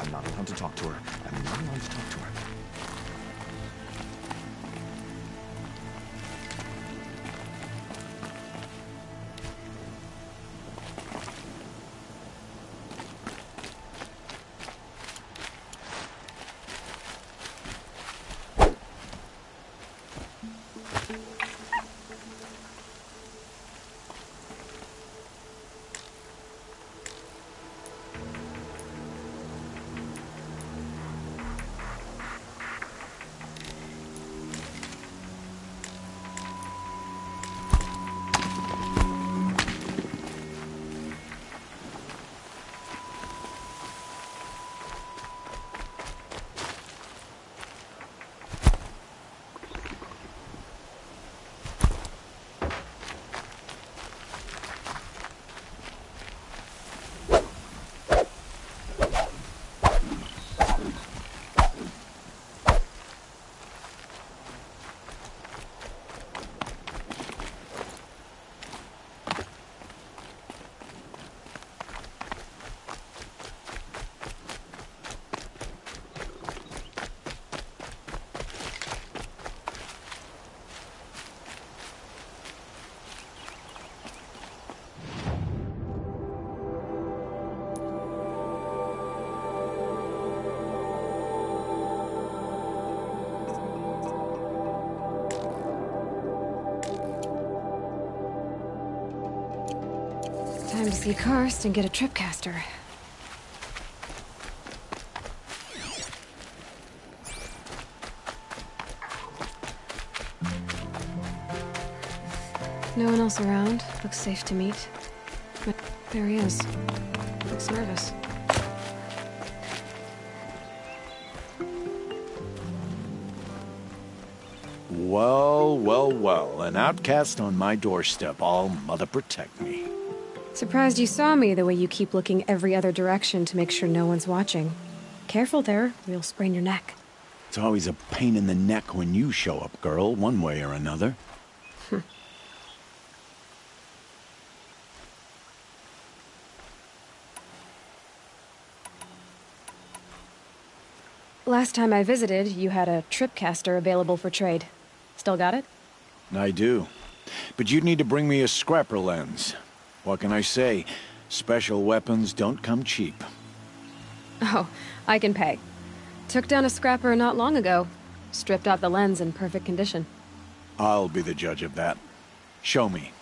I'm not allowed to talk to her. I'm not allowed to talk to her. Time to see Karst and get a tripcaster. No one else around. Looks safe to meet. There he is. Looks nervous. Well, well, well. An outcast on my doorstep. All mother protect me. Surprised you saw me the way you keep looking every other direction to make sure no one's watching. Careful there, or you'll sprain your neck. It's always a pain in the neck when you show up, girl, one way or another. Last time I visited, you had a tripcaster available for trade. Still got it? I do. But you'd need to bring me a scrapper lens. What can I say? Special weapons don't come cheap. Oh, I can pay. Took down a scrapper not long ago. Stripped out the lens in perfect condition. I'll be the judge of that. Show me.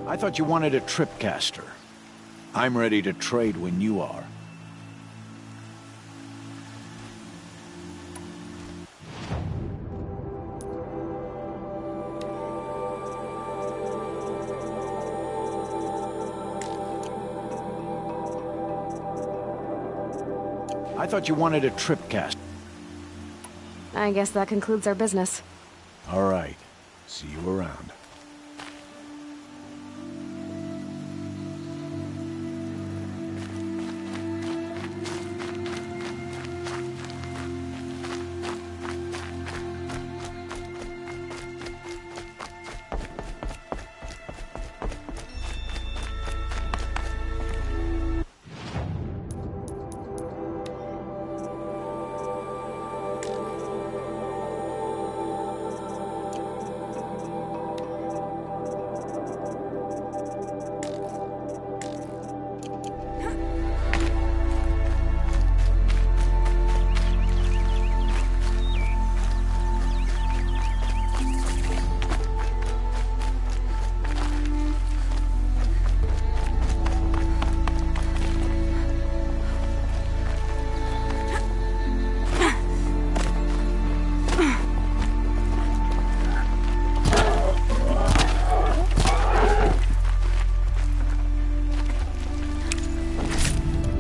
I thought you wanted a tripcaster. I'm ready to trade when you are. I thought you wanted a tripcaster. I guess that concludes our business. All right. See you around.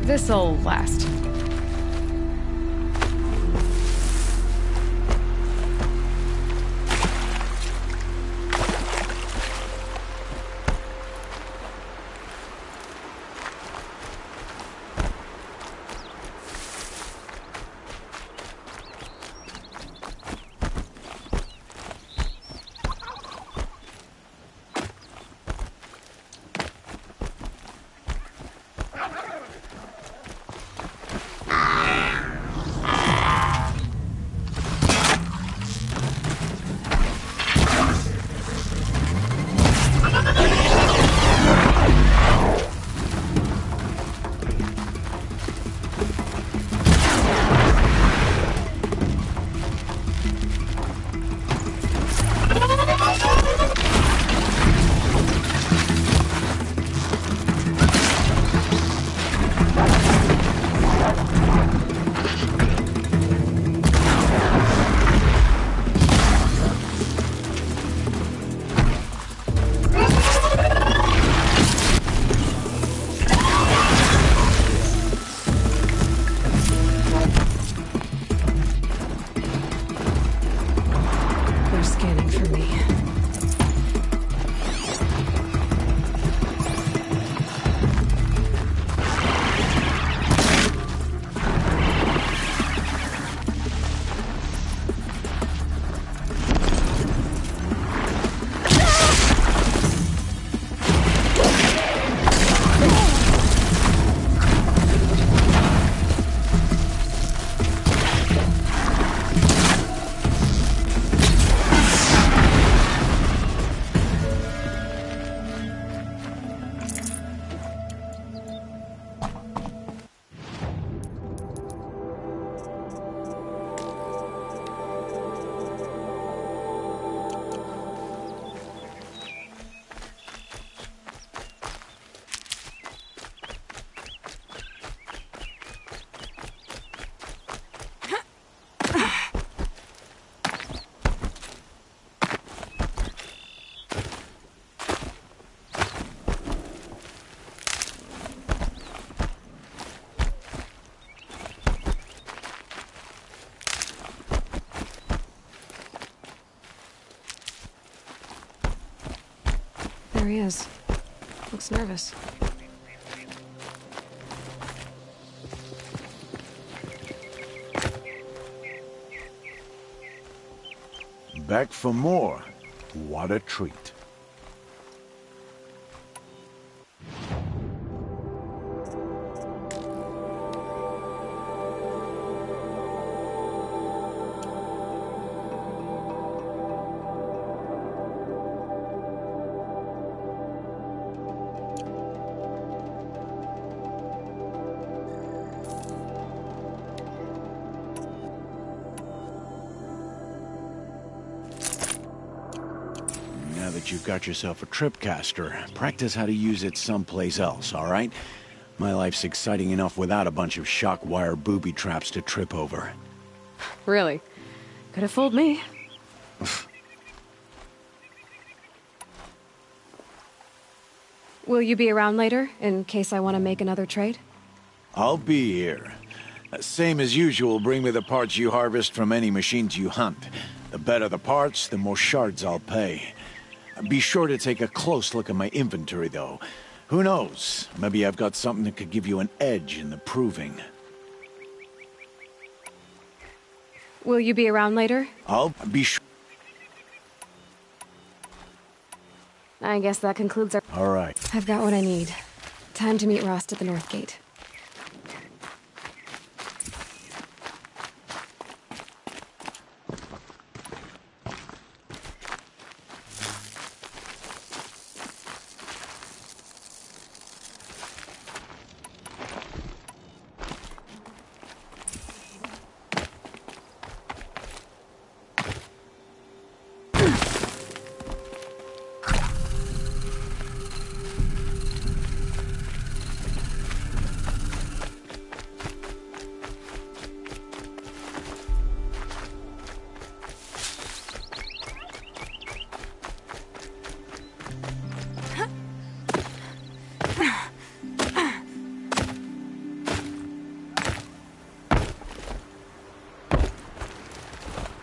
This'll last. There he is. Looks nervous. Back for more. What a treat. Now that you've got yourself a tripcaster, practice how to use it someplace else, all right? My life's exciting enough without a bunch of shock wire booby traps to trip over. Really? Could have fooled me. Will you be around later, in case I want to make another trade? I'll be here. Same as usual, bring me the parts you harvest from any machines you hunt. The better the parts, the more shards I'll pay. Be sure to take a close look at my inventory, though. Who knows? Maybe I've got something that could give you an edge in the proving. Will you be around later? I'll be sure. I guess that concludes our... All right. I've got what I need. Time to meet Rost at the North Gate.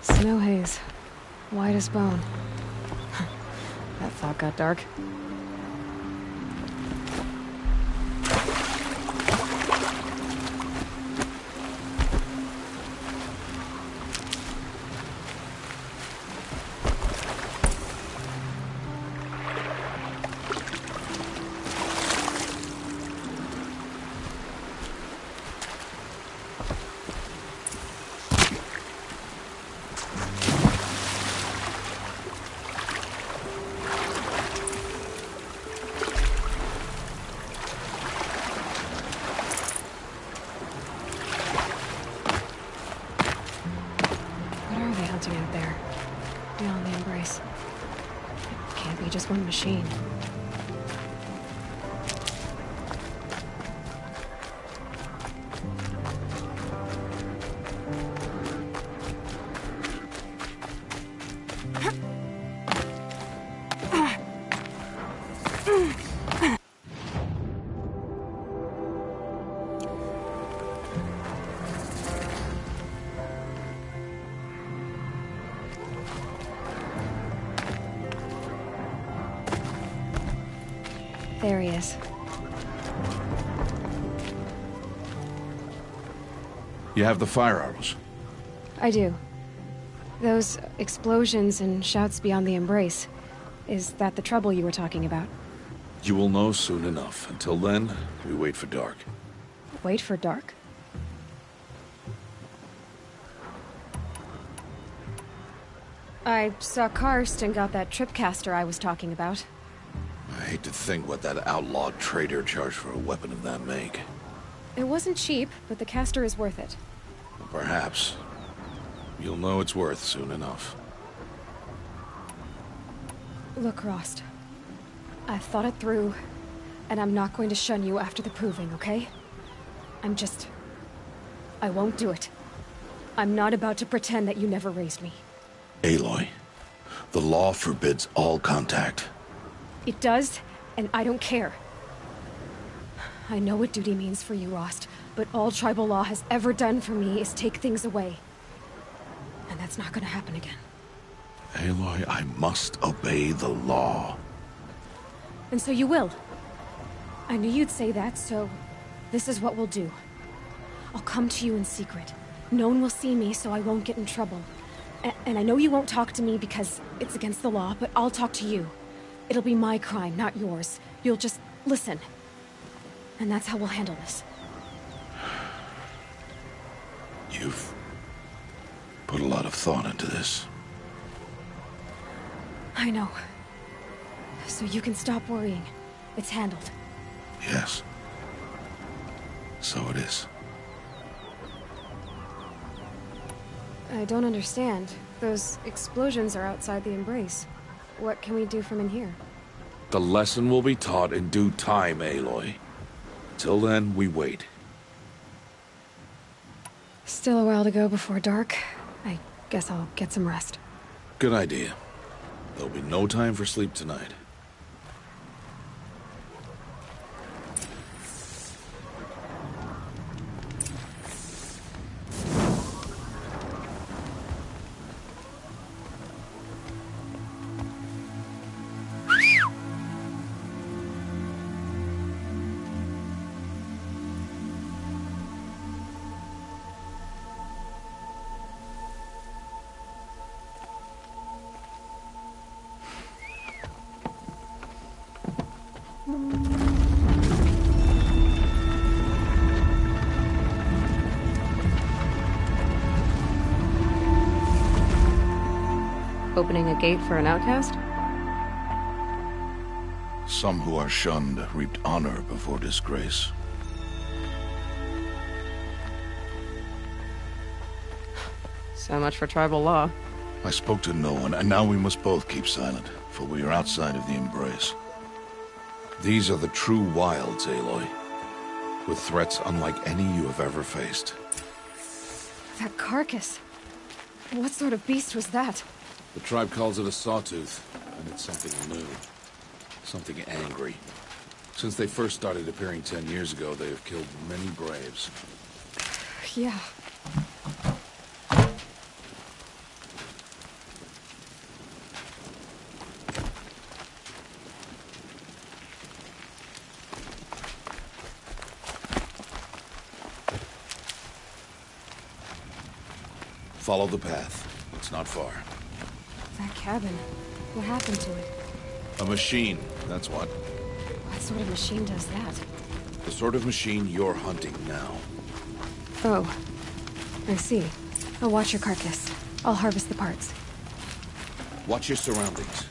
Snow haze. White as bone. That thought got dark. Out there, beyond the embrace. It can't be just one machine. There he is. You have the fire arrows? I do. Those explosions and shouts beyond the embrace. Is that the trouble you were talking about? You will know soon enough. Until then, we wait for dark. Wait for dark? I saw Karst and got that tripcaster I was talking about. I hate to think what that outlawed trader charged for a weapon of that make. It wasn't cheap, but the caster is worth it. Perhaps. You'll know it's worth soon enough. Look, Rost. I've thought it through, and I'm not going to shun you after the proving, okay? I won't do it. I'm not about to pretend that you never raised me. Aloy, the law forbids all contact. It does, and I don't care. I know what duty means for you, Rost, but all tribal law has ever done for me is take things away. And that's not gonna happen again. Aloy, I must obey the law. And so you will. I knew you'd say that, so this is what we'll do. I'll come to you in secret. No one will see me, so I won't get in trouble. And I know you won't talk to me because it's against the law, but I'll talk to you. It'll be my crime, not yours. You'll just listen. And that's how we'll handle this. You've put a lot of thought into this. I know. So you can stop worrying. It's handled. Yes. So it is. I don't understand. Those explosions are outside the embrace. What can we do from in here? The lesson will be taught in due time, Aloy. Till then, we wait. Still a while to go before dark. I guess I'll get some rest. Good idea. There'll be no time for sleep tonight. Opening a gate for an outcast? Some who are shunned reaped honor before disgrace. So much for tribal law. I spoke to no one, and now we must both keep silent, for we are outside of the embrace. These are the true wilds, Aloy, with threats unlike any you have ever faced. That carcass. What sort of beast was that? The tribe calls it a sawtooth, and it's something new. Something angry. Since they first started appearing 10 years ago, they have killed many braves. Yeah. Follow the path. It's not far. That cabin. What happened to it? A machine, that's what. What sort of machine does that? The sort of machine you're hunting now. Oh. I see. I'll watch your carcass. I'll harvest the parts. Watch your surroundings.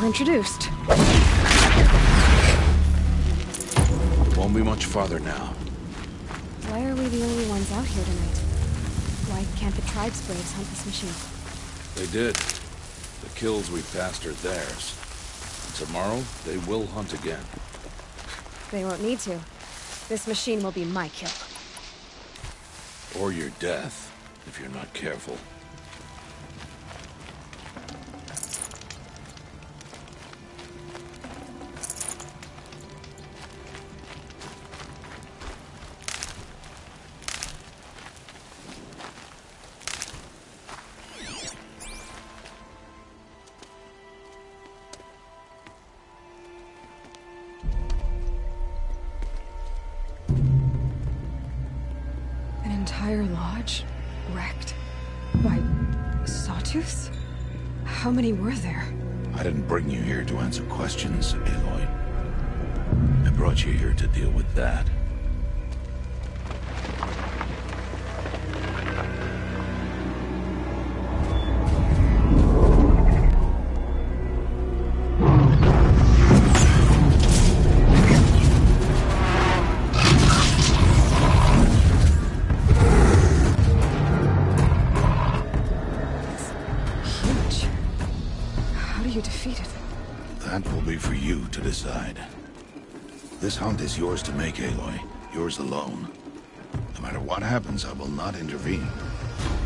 We're introduced. It won't be much farther now. Why are we the only ones out here tonight? Why can't the tribe's braves hunt this machine? They did. The kills we passed are theirs. Tomorrow, they will hunt again. They won't need to. This machine will be my kill. Or your death, if you're not careful. entire lodge wrecked by sawtooths? How many were there? I didn't bring you here to answer questions, Aloy. I brought you here to deal with that. That will be for you to decide. This hunt is yours to make, Aloy. Yours alone. No matter what happens, I will not intervene.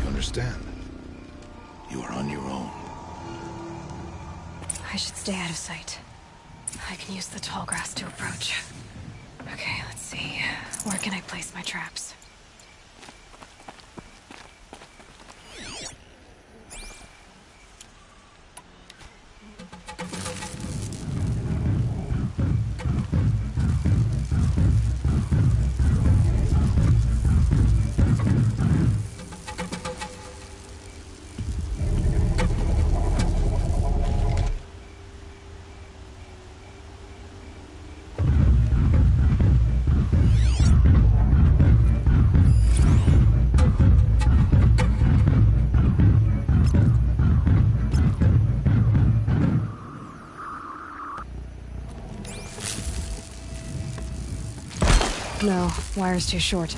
You understand? You are on your own. I should stay out of sight. I can use the tall grass to approach. Okay, let's see. Where can I place my traps? No, wire's too short.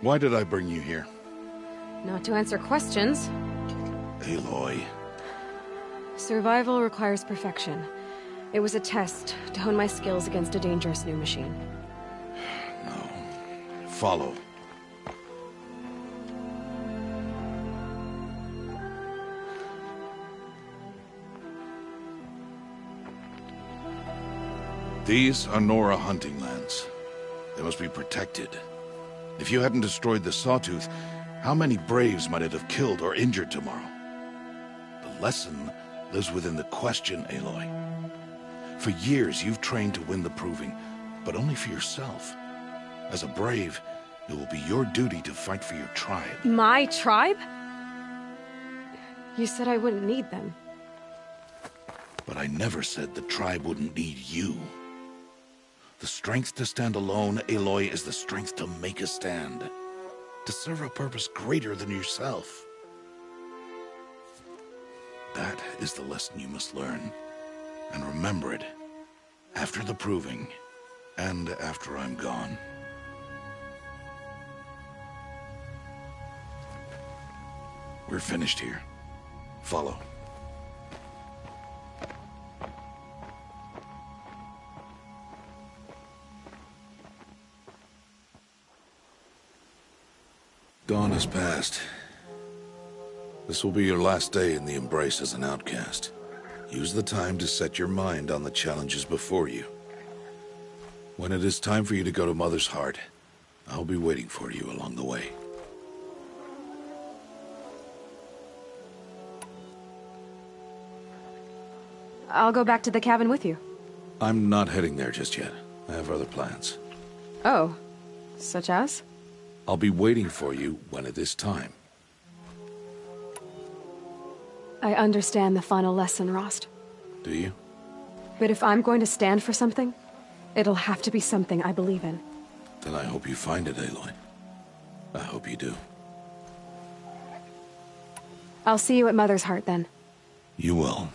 Why did I bring you here? Not to answer questions. Aloy. Survival requires perfection. It was a test to hone my skills against a dangerous new machine. No. Follow. These are Nora hunting lands. They must be protected. If you hadn't destroyed the Sawtooth, how many Braves might it have killed or injured tomorrow? The lesson lives within the question, Aloy. For years, you've trained to win the Proving, but only for yourself. As a Brave, it will be your duty to fight for your tribe. My tribe? You said I wouldn't need them. But I never said the tribe wouldn't need you. The strength to stand alone, Aloy, is the strength to make a stand. To serve a purpose greater than yourself. That is the lesson you must learn. And remember it. After the proving. And after I'm gone. We're finished here. Follow. Dawn has passed. This will be your last day in the Embrace as an outcast. Use the time to set your mind on the challenges before you. When it is time for you to go to Mother's Heart, I'll be waiting for you along the way. I'll go back to the cabin with you. I'm not heading there just yet. I have other plans. Oh. Such as? I'll be waiting for you when it is time. I understand the final lesson, Rost. Do you? But if I'm going to stand for something, it'll have to be something I believe in. Then I hope you find it, Aloy. I hope you do. I'll see you at Mother's Heart, then. You will.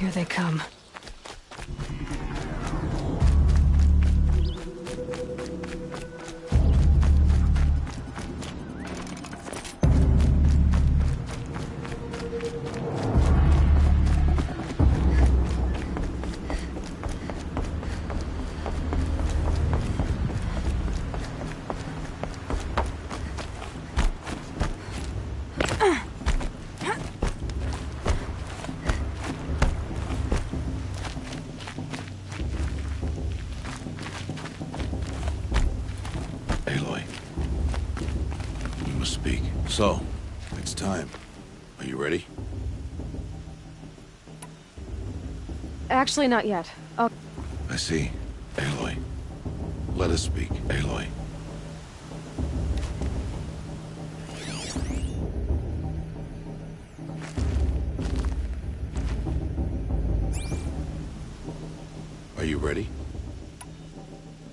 Here they come. must speak. So, it's time. Are you ready? Actually, not yet. I see. Aloy. Let us speak, Aloy. Are you ready?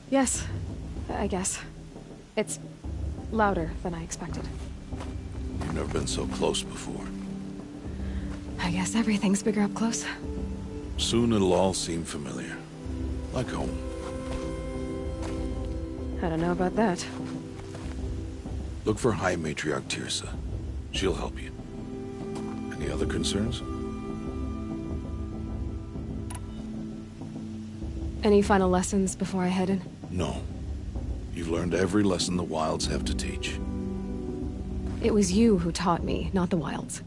Yes, I guess. It's louder than I expected. You've never been so close before. I guess everything's bigger up close. Soon it'll all seem familiar. Like home. I don't know about that. Look for High Matriarch Tirsa. She'll help you. Any other concerns? Any final lessons before I head in? No. You've learned every lesson the Wilds have to teach. It was you who taught me, not the Wilds.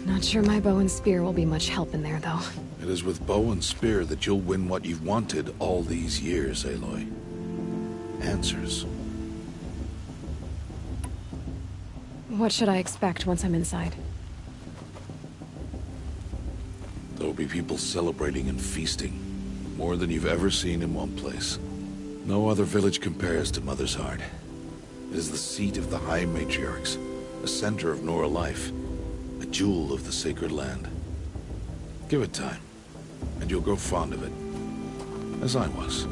Not sure my bow and spear will be much help in there, though. It is with bow and spear that you'll win what you've wanted all these years, Aloy. Answers. What should I expect once I'm inside? There will be people celebrating and feasting. More than you've ever seen in one place. No other village compares to Mother's Heart. It is the seat of the High Matriarchs, a center of Nora life, a jewel of the sacred land. Give it time, and you'll grow fond of it. As I was,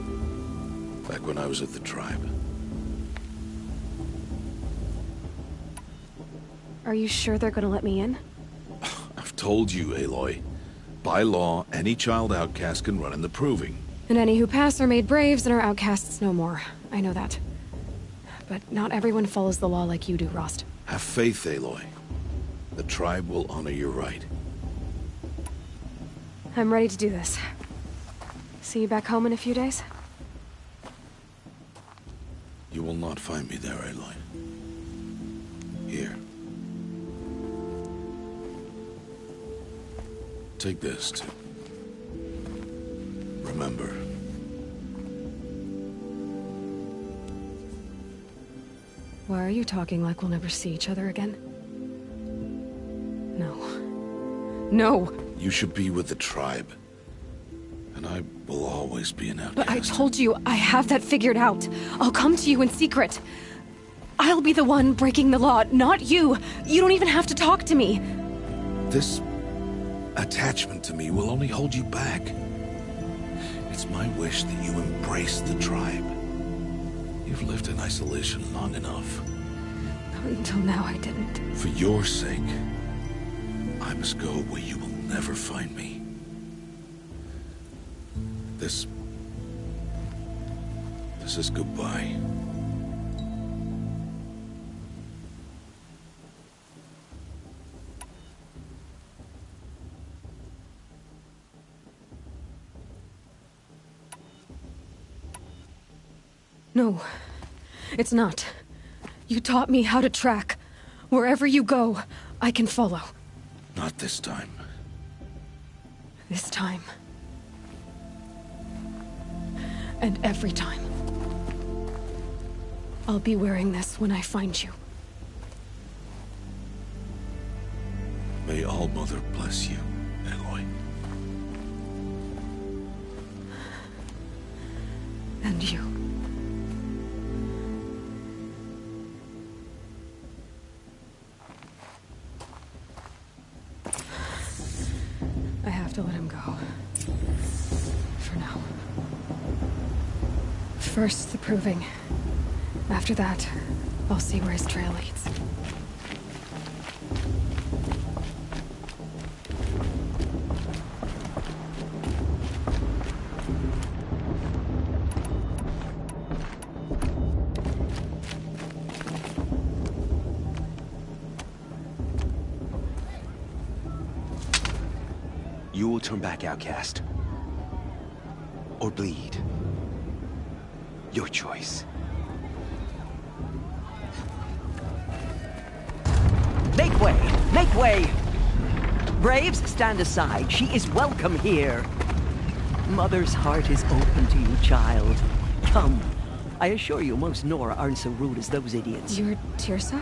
back when I was at the tribe. Are you sure they're gonna let me in? I've told you, Aloy. By law, any child outcast can run in the Proving. And any who pass are made braves and are outcasts no more. I know that. But not everyone follows the law like you do, Rost. Have faith, Aloy. The tribe will honor your right. I'm ready to do this. See you back home in a few days? You will not find me there, Aloy. Here. Take this, too. Remember. Why are you talking like we'll never see each other again? No. No! You should be with the tribe. And I will always be an outcast. But I told you, I have that figured out. I'll come to you in secret. I'll be the one breaking the law, not you. You don't even have to talk to me. This attachment to me will only hold you back. It's my wish that you embrace the tribe. You've lived in isolation long enough. Until now, I didn't. For your sake, I must go where you will never find me. This is goodbye. No, it's not. You taught me how to track. Wherever you go, I can follow. Not this time. This time. And every time. I'll be wearing this when I find you. May All Mother bless you, Aloy. And you. I have to let him go. For now. First, the Proving. After that, I'll see where his trail leads. You will turn back, outcast. Or bleed. Your choice. Make way! Make way! Braves, stand aside. She is welcome here. Mother's heart is open to you, child. Come. I assure you, most Nora aren't so rude as those idiots. You're Tirsa?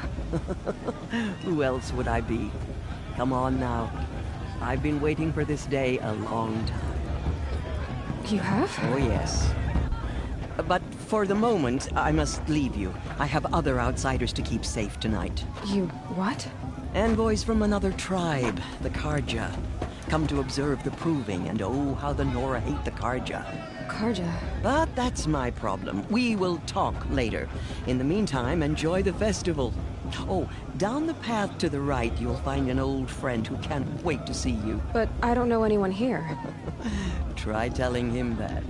Who else would I be? Come on now. I've been waiting for this day a long time. You have? Oh, yes. But for the moment, I must leave you. I have other outsiders to keep safe tonight. You what? Envoys from another tribe, the Karja. Come to observe the proving, and oh, how the Nora hate the Karja. Karja? But that's my problem. We will talk later. In the meantime, enjoy the festival. Oh, down the path to the right, you'll find an old friend who can't wait to see you. But I don't know anyone here. Try telling him that.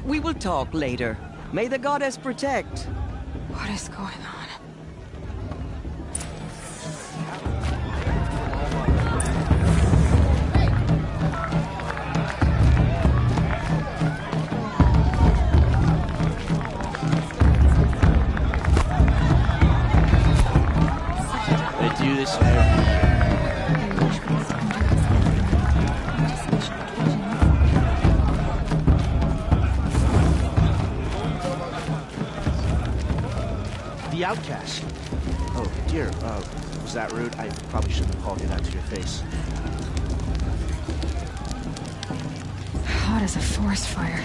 We will talk later. May the goddess protect. What is going on? They do this every year. The outcast. Oh, dear. Was that rude? I probably shouldn't have called you that to your face. Hot as a forest fire.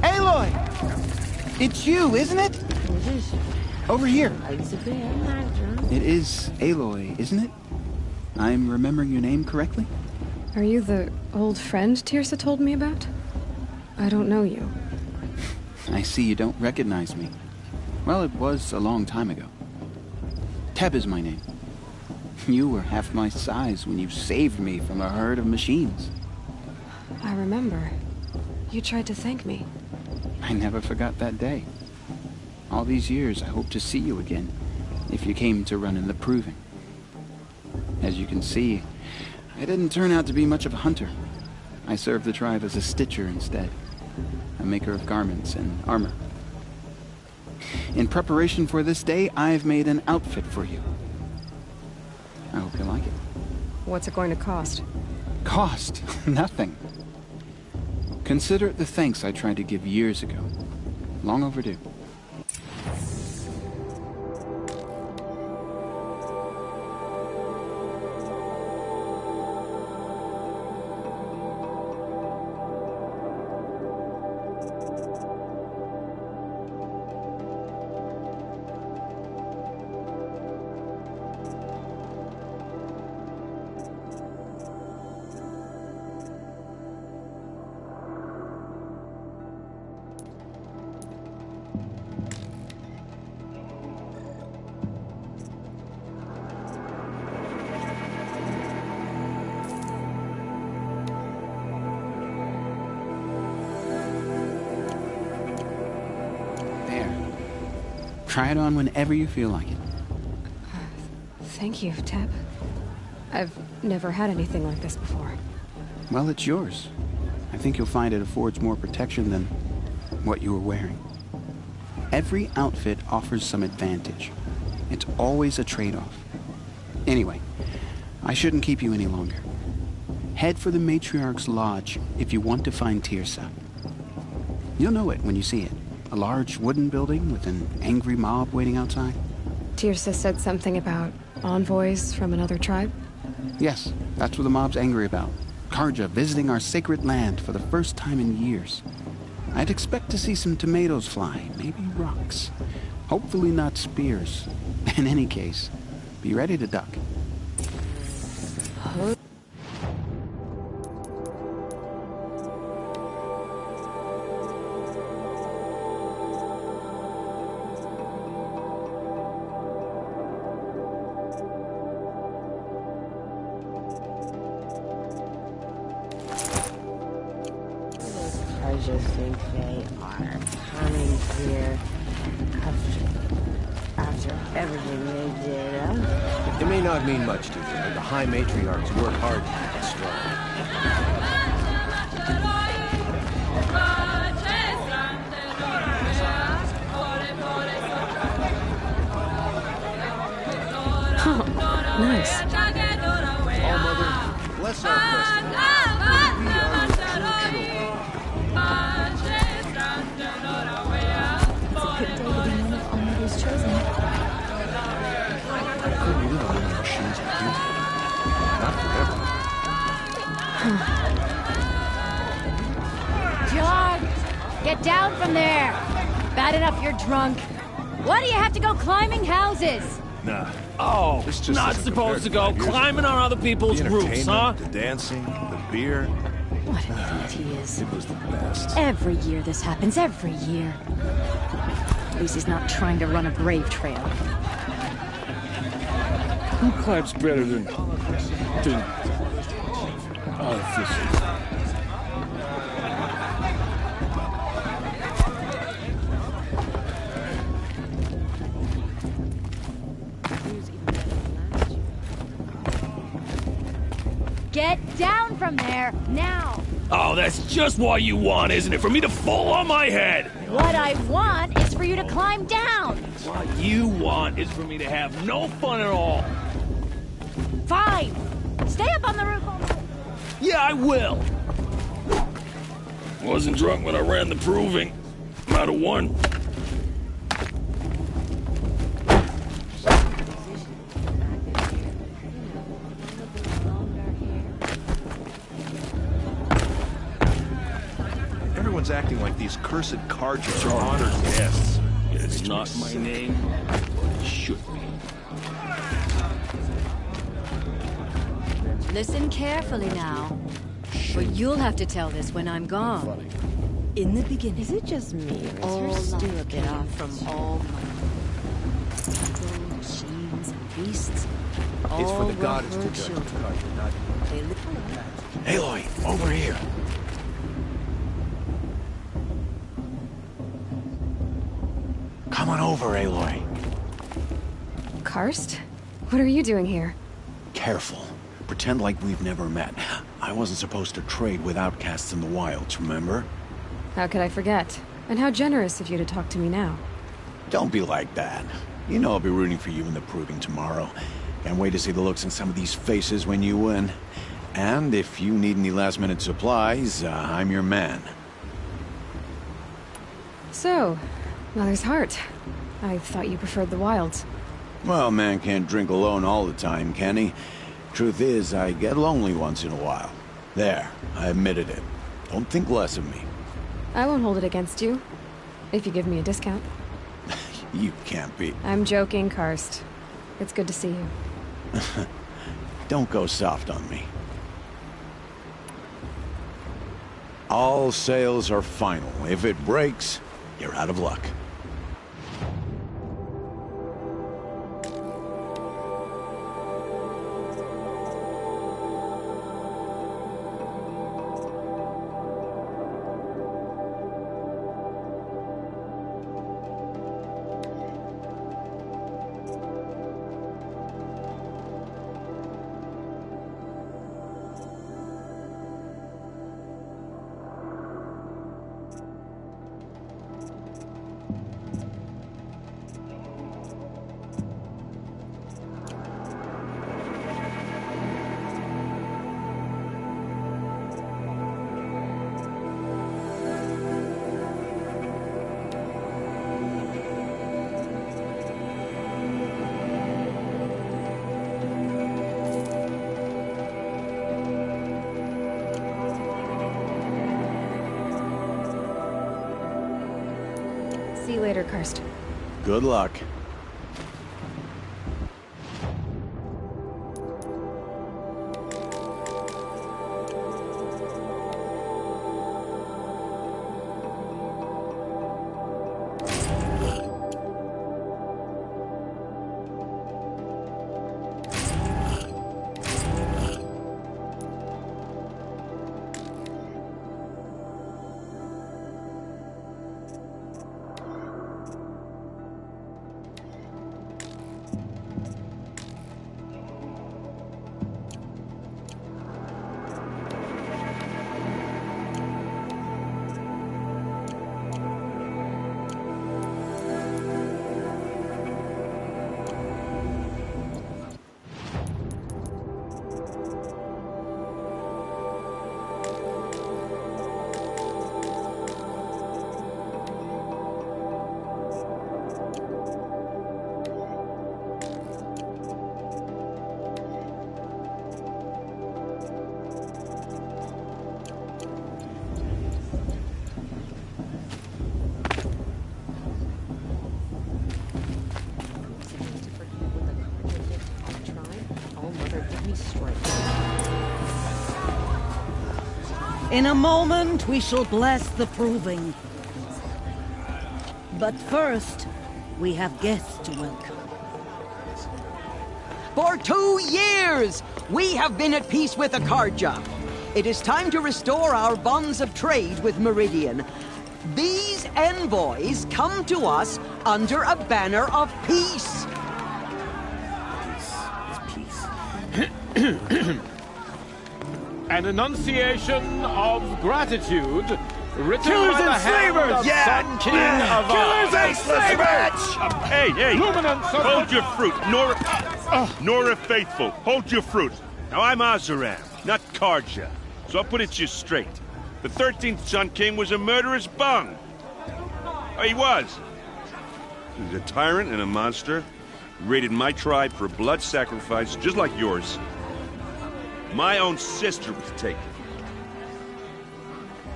Aloy! It's you, isn't it? Over here. It is Aloy, isn't it? I'm remembering your name correctly? Are you the old friend Tirsa told me about? I don't know you. I see you don't recognize me. Well, it was a long time ago. Teb is my name. You were half my size when you saved me from a herd of machines. I remember. You tried to thank me. I never forgot that day. All these years, I hope to see you again, if you came to run in the proving. As you can see, I didn't turn out to be much of a hunter. I served the tribe as a stitcher instead, a maker of garments and armor. In preparation for this day, I've made an outfit for you. I hope you like it. What's it going to cost? Cost? Nothing. Consider it the thanks I tried to give years ago. Long overdue. Try it on whenever you feel like it. Thank you, Teb. I've never had anything like this before. Well, it's yours. I think you'll find it affords more protection than what you were wearing. Every outfit offers some advantage. It's always a trade-off. Anyway, I shouldn't keep you any longer. Head for the Matriarch's Lodge if you want to find Tirsa. You'll know it when you see it. A large wooden building with an angry mob waiting outside. Tirsa said something about envoys from another tribe? Yes, that's what the mob's angry about. Karja visiting our sacred land for the first time in years. I'd expect to see some tomatoes fly, maybe rocks. Hopefully not spears. In any case, be ready to duck. Karja think they are coming here after everything they did, huh? It may not mean much to you, but the High Matriarchs work hard to keep us strong. Nice. All Mother, bless our festival. We are your true Get down from there! Bad enough you're drunk. Why do you have to go climbing houses? Nah. Oh, This just not isn't supposed to compared go to 5 years climbing ago. on other people's The roofs, huh? entertainment, the dancing, the beer. What an idiot he is. It was the best. Every year this happens, every year. At least he's not trying to run a brave trail. Who climbs better than artificial? Get down from there, now! Oh, that's just what you want, isn't it? For me to fall on my head! What I want is for you to climb down! What you want is for me to have no fun at all. Fine! Stay up on the roof all night. Yeah, I will. Wasn't drunk when I ran the proving. I'm out of one. Everyone's acting like these cursed cards are honored guests. It's not my name, but it should be. Listen carefully now, for you'll have to tell this when I'm gone. In the beginning, Is it just me, or all is her stew a life bit came off? from all people, machines, and beasts. It's All for the were goddess her to judge, children. Carter, not They lived. Aloy, over here. Come on over, Aloy. Karst? What are you doing here? Careful. Pretend like we've never met. I wasn't supposed to trade with outcasts in the wilds, remember? How could I forget? And how generous of you to talk to me now. Don't be like that. You know I'll be rooting for you in the proving tomorrow. Can't wait to see the looks in some of these faces when you win. And if you need any last-minute supplies, I'm your man. So, Mother's Heart. I thought you preferred the wilds. Well, man can't drink alone all the time, can he? Truth is, I get lonely once in a while. There, I admitted it. Don't think less of me. I won't hold it against you. If you give me a discount. You can't be. I'm joking, Karst. It's good to see you. Don't go soft on me. All sales are final. If it breaks, you're out of luck. See you later, Karst. Good luck. In a moment, we shall bless the proving. But first, we have guests to welcome. For 2 years, we have been at peace with Akarja. It is time to restore our bonds of trade with Meridian. These envoys come to us under a banner of peace. An enunciation of gratitude written Killers by the and hand slavers! of Yeah! Sun King of Killers and slavers! Hey! Luminance of Hold your fruit, Nora Faithful. Hold your fruit. Now I'm Azaram, not Karja, so I'll put it to you straight. The 13th Sun King was a murderous bung. Oh, he was. He was a tyrant and a monster. He raided my tribe for a blood sacrifice, just like yours. My own sister was taken.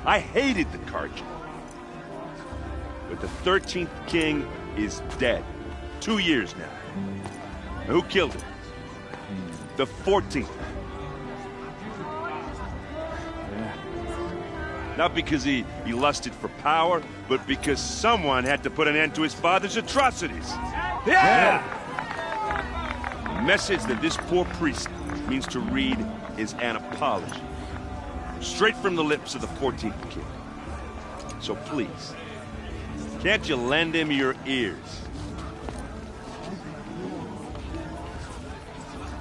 I hated the Karja. But the 13th king is dead. 2 years now. Now, who killed him? The 14th. Not because he lusted for power, but because someone had to put an end to his father's atrocities. Yeah! The message that this poor priest means to read is an apology. Straight from the lips of the 14th king. So please, can't you lend him your ears?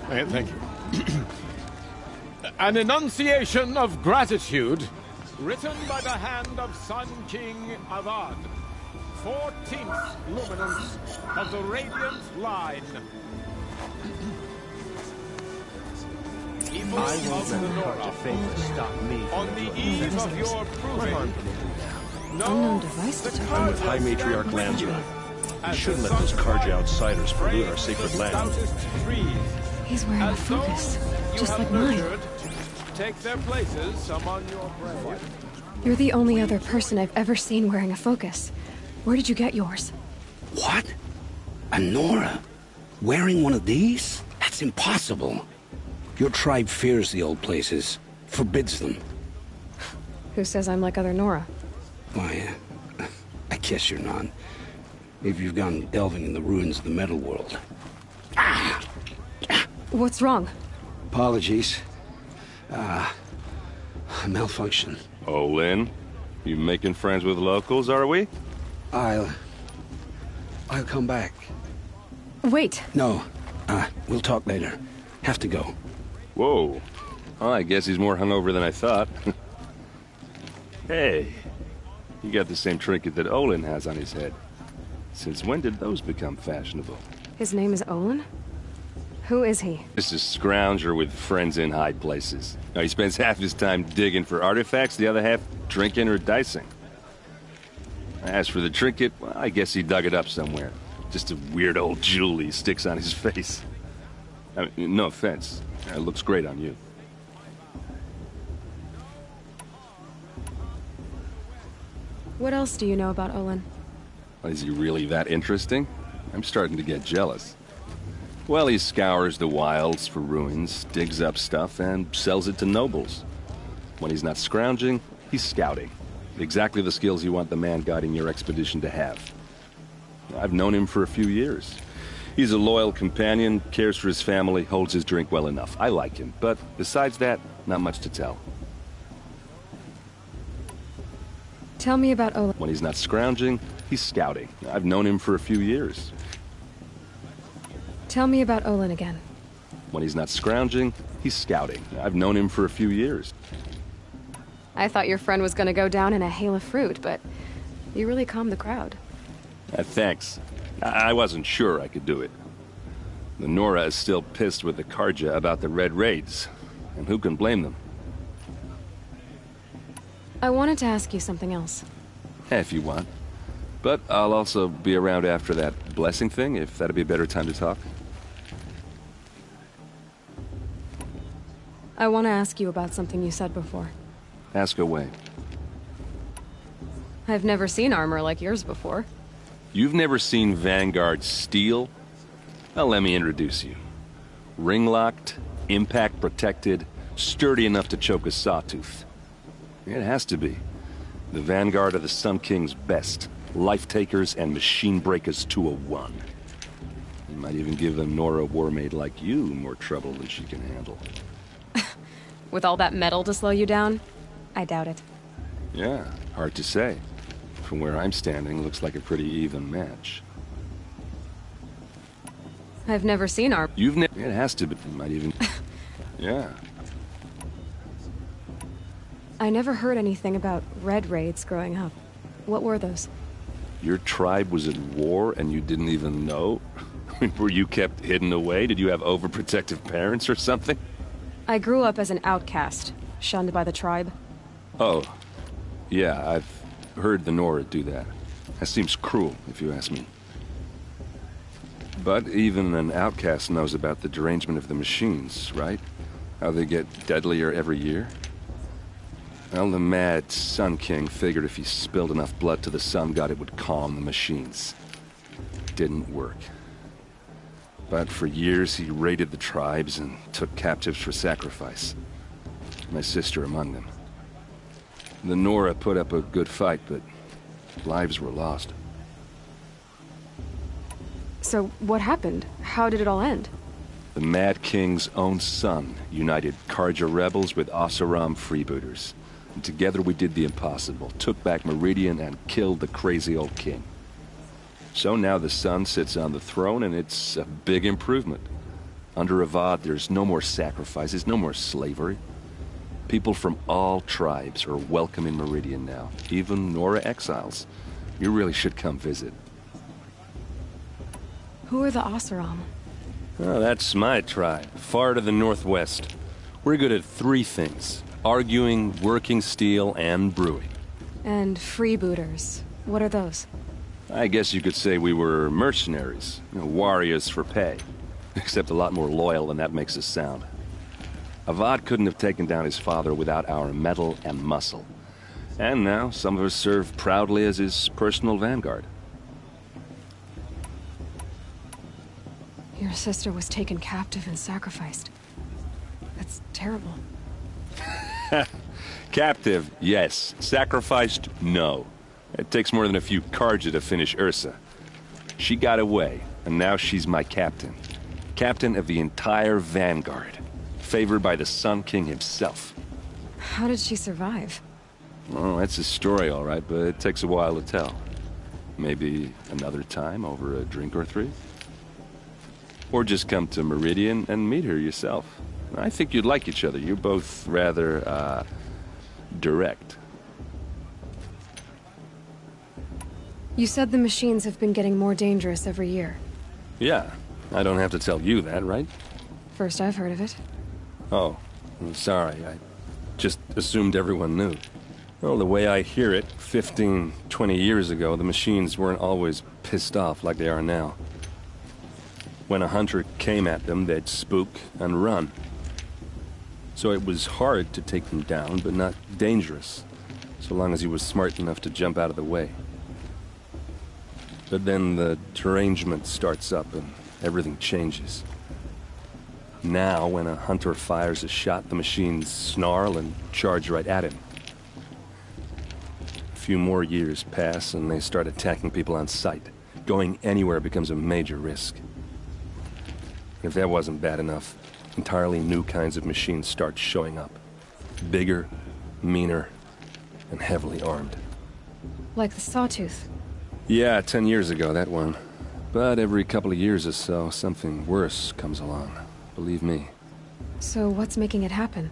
Thank you. An enunciation of gratitude written by the hand of Sun King Avad, 14th luminance of the Radiant Line. I won't let Karja favor stop me. On the eve of your proving, Unknown device detected. I'm with High Matriarch Lansra. We shouldn't let those Karja outsiders pollute our sacred land. He's wearing a focus, just like mine. Take their places among your prey. You're the only other person I've ever seen wearing a focus. Where did you get yours? What? A Nora? Wearing one of these? That's impossible. Your tribe fears the old places, forbids them. Who says I'm like other Nora? Why, I guess you're not. Maybe you've gone delving in the ruins of the metal world. What's wrong? Apologies. Malfunction. Oh, Lynn? You making friends with locals, are we? I'll come back. Wait. No. We'll talk later. Have to go. Whoa. Well, I guess he's more hungover than I thought. Hey, you got the same trinket that Olin has on his head. Since when did those become fashionable? His name is Olin? Who is he? This is Scrounger with friends in high places. Now, he spends half his time digging for artifacts, the other half drinking or dicing. As for the trinket, well, I guess he dug it up somewhere. Just a weird old jewel he sticks on his face. I mean, no offense. It looks great on you. What else do you know about Olin? Is he really that interesting? I'm starting to get jealous. Well, he scours the wilds for ruins, digs up stuff, and sells it to nobles. When he's not scrounging, he's scouting. Exactly the skills you want the man guiding your expedition to have. I've known him for a few years. He's a loyal companion, cares for his family, holds his drink well enough. I like him, but besides that, not much to tell. Tell me about Olin. When he's not scrounging, he's scouting. I've known him for a few years. Tell me about Olin again. When he's not scrounging, he's scouting. I've known him for a few years. I thought your friend was gonna go down in a hail of fruit, but you really calmed the crowd. Thanks. I wasn't sure I could do it. The Nora is still pissed with the Karja about the Red Raids, and who can blame them? I wanted to ask you something else. If you want. But I'll also be around after that blessing thing, if that'd be a better time to talk. I want to ask you about something you said before. Ask away. I've never seen armor like yours before. You've never seen Vanguard steel? Well, let me introduce you. Ring-locked, impact-protected, sturdy enough to choke a sawtooth. It has to be. The vanguard of the Sun King's best. Life-takers and machine breakers to a one. You might even give a Nora warmaid like you more trouble than she can handle. With all that metal to slow you down? I doubt it. Yeah, hard to say. From where I'm standing, looks like a pretty even match. I've never seen our... You've never... It has to be. You might even... Yeah. I never heard anything about red raids growing up. What were those? Your tribe was at war and you didn't even know? Were you kept hidden away? Did you have overprotective parents or something? I grew up as an outcast, shunned by the tribe. Oh. Yeah, I've heard the Nora do that. That seems cruel, if you ask me. But even an outcast knows about the derangement of the machines, right? How they get deadlier every year? Well, the mad Sun King figured if he spilled enough blood to the Sun God, it would calm the machines. Didn't work. But for years, he raided the tribes and took captives for sacrifice. My sister among them. The Nora put up a good fight, but lives were lost. So, what happened? How did it all end? The Mad King's own son united Karja rebels with Oseram freebooters. And together we did the impossible, took back Meridian and killed the crazy old king. So now the Sun sits on the throne, and it's a big improvement. Under Avad, there's no more sacrifices, no more slavery. People from all tribes are welcome in Meridian now, even Nora exiles. You really should come visit. Who are the Oseram? Oh, that's my tribe, far to the northwest. We're good at three things: arguing, working steel, and brewing. And freebooters. What are those? I guess you could say we were mercenaries, warriors for pay. Except a lot more loyal than that makes us sound. Avad couldn't have taken down his father without our metal and muscle. And now, some of us serve proudly as his personal vanguard. Your sister was taken captive and sacrificed. That's terrible. Captive, yes. Sacrificed, no. It takes more than a few Karja to finish Ursa. She got away, and now she's my captain. Captain of the entire vanguard. Favored by the Sun King himself. How did she survive? Oh, that's a story, all right, but it takes a while to tell. Maybe another time over a drink or three? Or just come to Meridian and meet her yourself. I think you'd like each other. You're both rather, direct. You said the machines have been getting more dangerous every year. Yeah, I don't have to tell you that, right? First I've heard of it. Oh, I'm sorry. I just assumed everyone knew. Well, the way I hear it, 15, 20 years ago, the machines weren't always pissed off like they are now. When a hunter came at them, they'd spook and run. So it was hard to take them down, but not dangerous, so long as he was smart enough to jump out of the way. But then the derangement starts up and everything changes. Now, when a hunter fires a shot, the machines snarl and charge right at him. A few more years pass and they start attacking people on sight. Going anywhere becomes a major risk. If that wasn't bad enough, entirely new kinds of machines start showing up. Bigger, meaner, and heavily armed. Like the Sawtooth. Yeah, 10 years ago, that one. But every couple of years or so, something worse comes along. Believe me. So what's making it happen?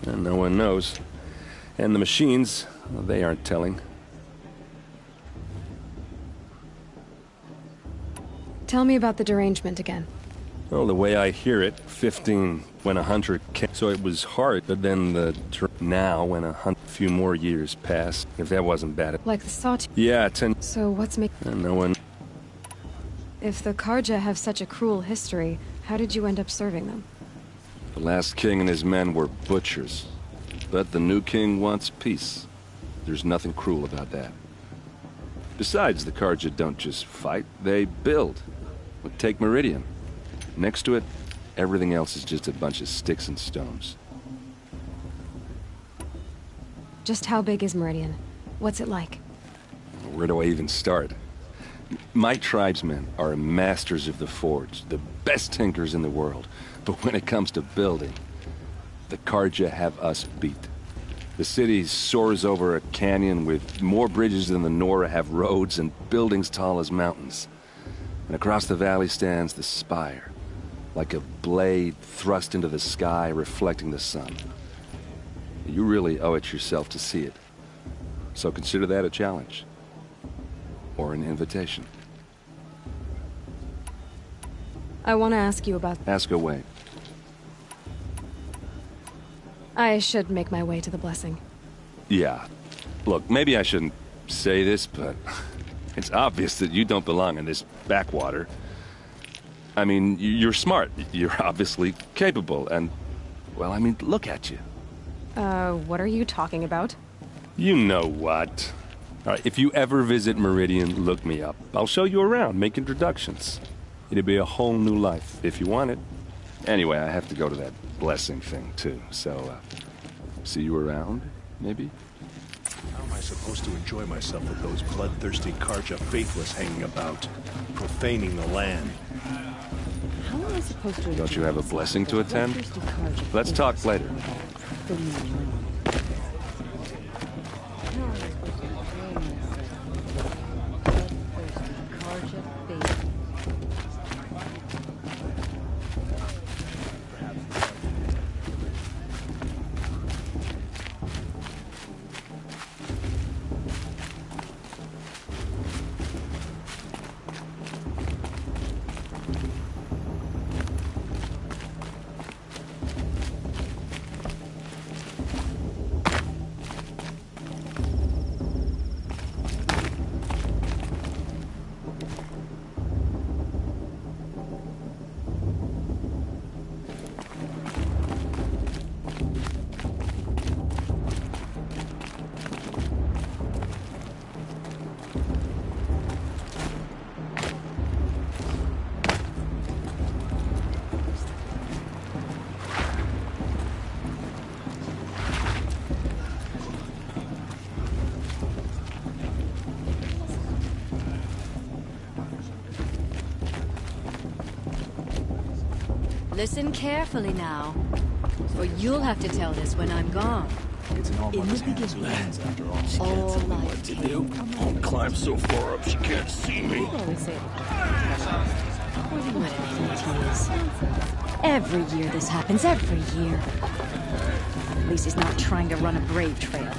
And no one knows. And the machines, well, they aren't telling. Tell me about the derangement again. Well, the way I hear it, 15, when a hunter came, so it was hard, but then now, when a few more years pass, if that wasn't bad. Like the Sawtooth? Yeah, 10. So what's making... And no one... If the Karja have such a cruel history, how did you end up serving them? The last king and his men were butchers. But the new king wants peace. There's nothing cruel about that. Besides, the Karja don't just fight, they build. Take Meridian. Next to it, everything else is just a bunch of sticks and stones. Just how big is Meridian? What's it like? Where do I even start? My tribesmen are masters of the forge, the best tinkers in the world. But when it comes to building, the Carja have us beat. The city soars over a canyon with more bridges than the Nora have roads and buildings tall as mountains. And across the valley stands the spire, like a blade thrust into the sky reflecting the sun. You really owe it yourself to see it. So consider that a challenge. Or an invitation. I want to ask you about... Ask away. I should make my way to the blessing. Yeah. Look, maybe I shouldn't say this, but it's obvious that you don't belong in this backwater. I mean, you're smart. You're obviously capable, and... well, I mean, look at you. What are you talking about? You know what. All right, if you ever visit Meridian, look me up. I'll show you around, make introductions. It'll be a whole new life, if you want it. Anyway, I have to go to that blessing thing, too. So, see you around, maybe? How am I supposed to enjoy myself with those bloodthirsty Carja faithless hanging about, profaning the land? How am I supposed to... Don't you have a blessing to attend? Let's talk later. Listen carefully now, or you'll have to tell this when I'm gone. It's in Allmother's hands who wins, after all. She can't tell me what to do. I'll climb so far up she can't see me. Every year this happens, every year. At least he's not trying to run a brave trail.